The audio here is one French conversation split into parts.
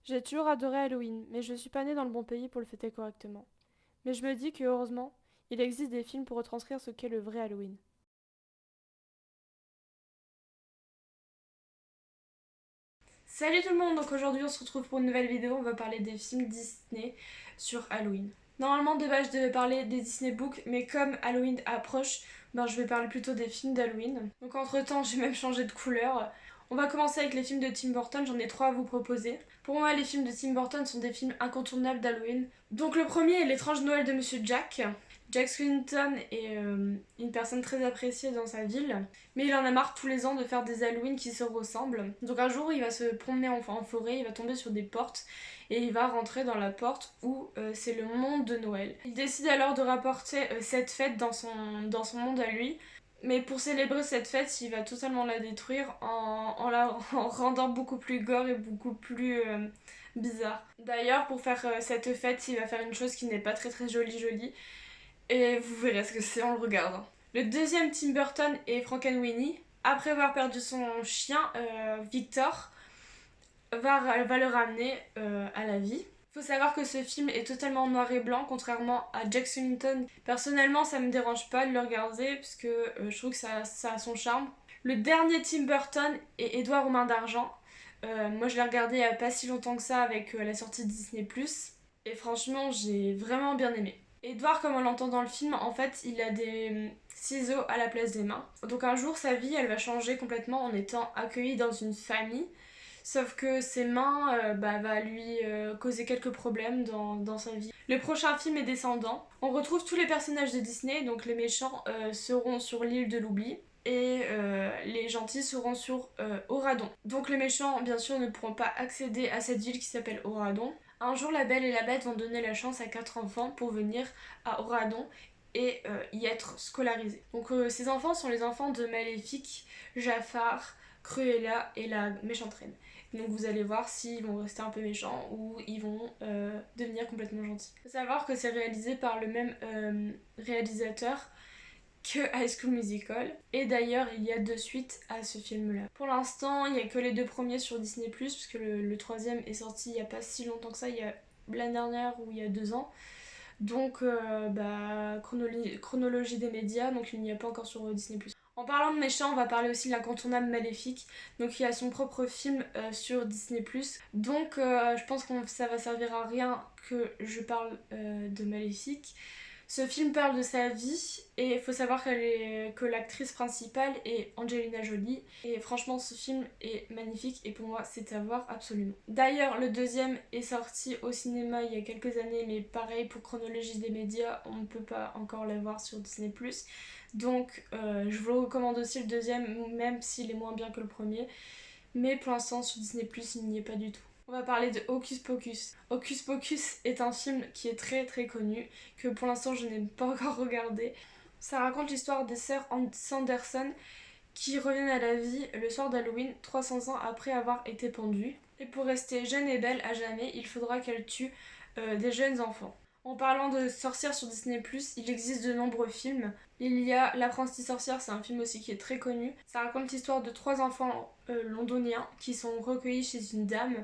J'ai toujours adoré Halloween, mais je suis pas née dans le bon pays pour le fêter correctement. Mais je me dis que heureusement, il existe des films pour retranscrire ce qu'est le vrai Halloween. Salut tout le monde, donc aujourd'hui on se retrouve pour une nouvelle vidéo, on va parler des films Disney sur Halloween. Normalement de base je devais parler des Disney Books, mais comme Halloween approche, je vais parler plutôt des films d'Halloween. Donc entre temps j'ai même changé de couleur. On va commencer avec les films de Tim Burton, j'en ai trois à vous proposer. Pour moi les films de Tim Burton sont des films incontournables d'Halloween. Donc le premier est L'étrange Noël de Monsieur Jack. Jack Skellington est une personne très appréciée dans sa ville, mais il en a marre tous les ans de faire des Halloween qui se ressemblent. Donc un jour, il va se promener en forêt, il va tomber sur des portes et il va rentrer dans la porte où c'est le monde de Noël. Il décide alors de rapporter cette fête dans son monde à lui. Mais pour célébrer cette fête, il va totalement la détruire en rendant beaucoup plus gore et beaucoup plus bizarre. D'ailleurs, pour faire cette fête, il va faire une chose qui n'est pas très très jolie. Et vous verrez ce que c'est en le regardant. Le deuxième Tim Burton est Frankenweenie. Après avoir perdu son chien, Victor va le ramener à la vie. Faut savoir que ce film est totalement en noir et blanc, contrairement à Jack Skellington. Personnellement, ça me dérange pas de le regarder, parce que je trouve que ça a son charme. Le dernier Tim Burton est Édouard aux mains d'argent. Moi, je l'ai regardé il y a pas si longtemps que ça avec la sortie de Disney+. Et franchement, j'ai vraiment bien aimé. Edward, comme on l'entend dans le film, en fait, il a des ciseaux à la place des mains. Donc un jour, sa vie, elle va changer complètement en étant accueilli dans une famille. Sauf que ses mains va lui causer quelques problèmes dans sa vie. Le prochain film est Descendants. On retrouve tous les personnages de Disney, donc les méchants seront sur l'île de l'oubli. Et les gentils seront sur Oradon. Donc les méchants, bien sûr, ne pourront pas accéder à cette ville qui s'appelle Oradon. Un jour, la Belle et la Bête vont donner la chance à 4 enfants pour venir à Oradon et y être scolarisés. Donc ces enfants sont les enfants de Maléfique, Jafar, Cruella et la méchante reine. Donc vous allez voir s'ils vont rester un peu méchants ou ils vont devenir complètement gentils. Il faut savoir que c'est réalisé par le même réalisateur que High School Musical. Et d'ailleurs, il y a 2 suites à ce film-là. Pour l'instant, il n'y a que les 2 premiers sur Disney+, puisque le troisième est sorti il n'y a pas si longtemps que ça, il y a l'année dernière ou il y a 2 ans. Donc, chronologie des médias, donc il n'y a pas encore sur Disney+. En parlant de méchants, on va parler aussi de l'incontournable Maléfique, donc il a son propre film sur Disney+. Donc je pense que ça va servir à rien que je parle de Maléfique. Ce film parle de sa vie et il faut savoir que l'actrice principale est Angelina Jolie. Et franchement, ce film est magnifique et pour moi, c'est à voir absolument. D'ailleurs, le deuxième est sorti au cinéma il y a quelques années, mais pareil, pour chronologie des médias, on ne peut pas encore le voir sur Disney+. Donc, je vous recommande aussi le deuxième, même s'il est moins bien que le premier. Mais pour l'instant, sur Disney+, il n'y est pas du tout. On va parler de Hocus Pocus. Hocus Pocus est un film qui est très très connu, que pour l'instant je n'ai pas encore regardé. Ça raconte l'histoire des sœurs Sanderson qui reviennent à la vie le soir d'Halloween, 300 ans après avoir été pendues. Et pour rester jeune et belle à jamais, il faudra qu'elles tuent des jeunes enfants. En parlant de sorcières sur Disney+, il existe de nombreux films. Il y a L'Apprentie sorcière, c'est un film aussi qui est très connu. Ça raconte l'histoire de 3 enfants londoniens qui sont recueillis chez une dame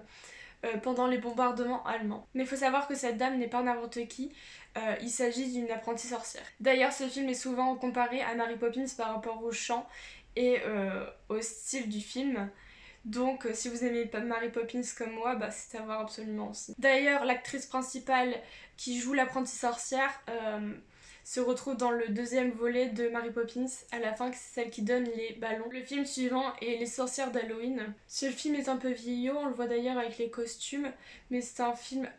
pendant les bombardements allemands. Mais il faut savoir que cette dame n'est pas n'importe qui, il s'agit d'une apprentie sorcière. D'ailleurs, ce film est souvent comparé à Mary Poppins par rapport au chant et au style du film. Donc si vous aimez Mary Poppins comme moi, c'est à voir absolument aussi. D'ailleurs, l'actrice principale qui joue l'apprentie sorcière se retrouve dans le deuxième volet de Mary Poppins. À la fin, c'est celle qui donne les ballons. Le film suivant est Les sorcières d'Halloween. Ce film est un peu vieillot, on le voit d'ailleurs avec les costumes, mais c'est un film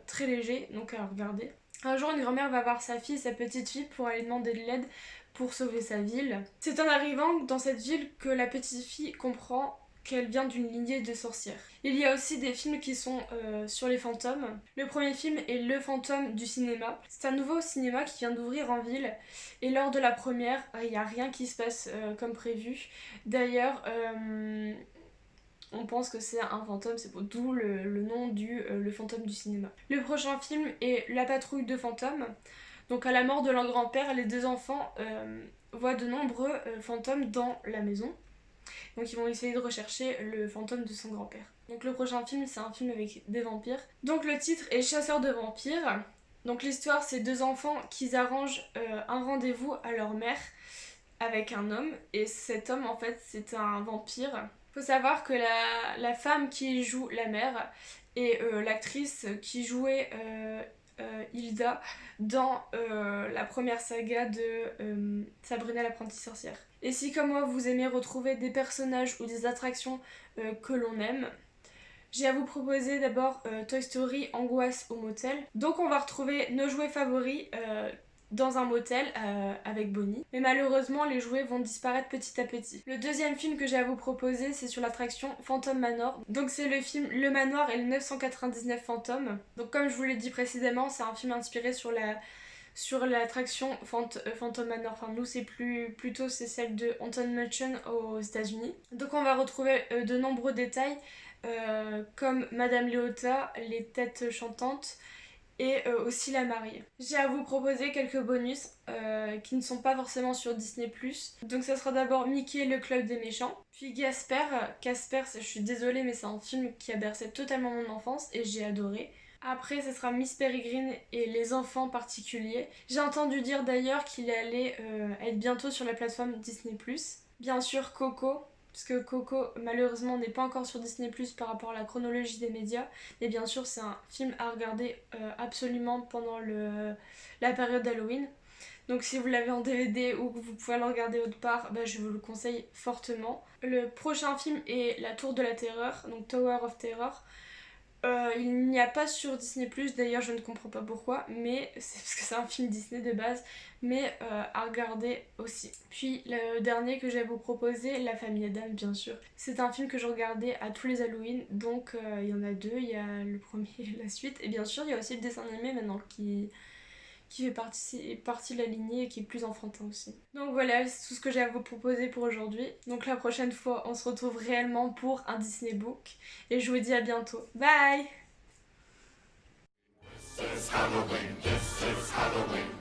très léger, donc à regarder. Un jour, une grand-mère va voir sa fille, sa petite fille, pour aller demander de l'aide pour sauver sa ville. C'est en arrivant dans cette ville que la petite fille comprend qu'elle vient d'une lignée de sorcières. Il y a aussi des films qui sont sur les fantômes. Le premier film est Le fantôme du cinéma. C'est un nouveau cinéma qui vient d'ouvrir en ville et lors de la première, il n'y a rien qui se passe comme prévu. D'ailleurs, on pense que c'est un fantôme, c'est d'où le nom du Le fantôme du cinéma. Le prochain film est La patrouille de fantômes. Donc à la mort de leur grand-père, les 2 enfants voient de nombreux fantômes dans la maison. Donc ils vont essayer de rechercher le fantôme de son grand-père. Donc le prochain film, c'est un film avec des vampires. Donc le titre est Chasseur de vampires. Donc l'histoire, c'est deux enfants qui arrangent un rendez-vous à leur mère avec un homme. Et cet homme, en fait, c'est un vampire. Faut savoir que la femme qui joue la mère et l'actrice qui jouait Hilda dans la première saga de Sabrina l'apprentie sorcière. Et si comme moi vous aimez retrouver des personnages ou des attractions que l'on aime, j'ai à vous proposer d'abord Toy Story Angoisse au motel. Donc on va retrouver nos jouets favoris dans un motel avec Bonnie. Mais malheureusement, les jouets vont disparaître petit à petit. Le deuxième film que j'ai à vous proposer, c'est sur l'attraction Phantom Manor. Donc c'est le film Le Manoir et le 999 fantômes. Donc comme je vous l'ai dit précédemment, c'est un film inspiré sur l'attraction Phantom Manor. Enfin nous plutôt c'est celle de Haunted Mansion aux États-Unis. Donc on va retrouver de nombreux détails comme Madame Léota, les têtes chantantes et aussi la mariée. J'ai à vous proposer quelques bonus qui ne sont pas forcément sur Disney+. Donc ça sera d'abord Mickey et le club des méchants, puis Casper. Casper, je suis désolée mais c'est un film qui a bercé totalement mon enfance et j'ai adoré. Après, ce sera Miss Peregrine et les enfants particuliers. J'ai entendu dire d'ailleurs qu'il allait être bientôt sur la plateforme Disney+. Bien sûr Coco, parce que Coco malheureusement n'est pas encore sur Disney+ par rapport à la chronologie des médias, mais bien sûr c'est un film à regarder absolument pendant la période d'Halloween. Donc si vous l'avez en DVD ou que vous pouvez le regarder autre part, je vous le conseille fortement. Le prochain film est La Tour de la Terreur, donc Tower of Terror. Il n'y a pas sur Disney+, d'ailleurs je ne comprends pas pourquoi, mais c'est parce que c'est un film Disney de base, mais à regarder aussi. Puis le dernier que j'ai à vous proposer, La Famille Adams bien sûr. C'est un film que je regardais à tous les Halloween, donc il y en a deux, il y a le premier et la suite, et bien sûr il y a aussi le dessin animé maintenant qui fait partie de la lignée et qui est plus enfantin aussi. Donc voilà, c'est tout ce que j'ai à vous proposer pour aujourd'hui. Donc la prochaine fois, on se retrouve réellement pour un Disney Book. Et je vous dis à bientôt. Bye! This is Halloween, this is Halloween.